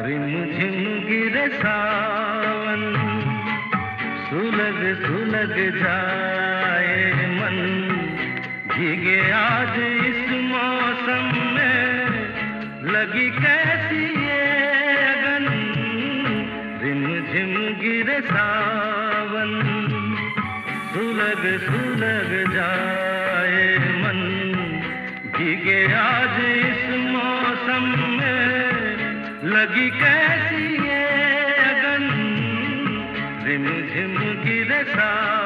रिमझिम गिरे सावन, सुलग सुलग जाए मन, भीगे आज इस मौसम में, लगी कैसी ये अगन। रिमझिम गिरे सावन, सुलग सुलग जाए मन, भीगे आज इस मौसम में, लगी कैसी ये अगन। रिमझिम गिरे सावन।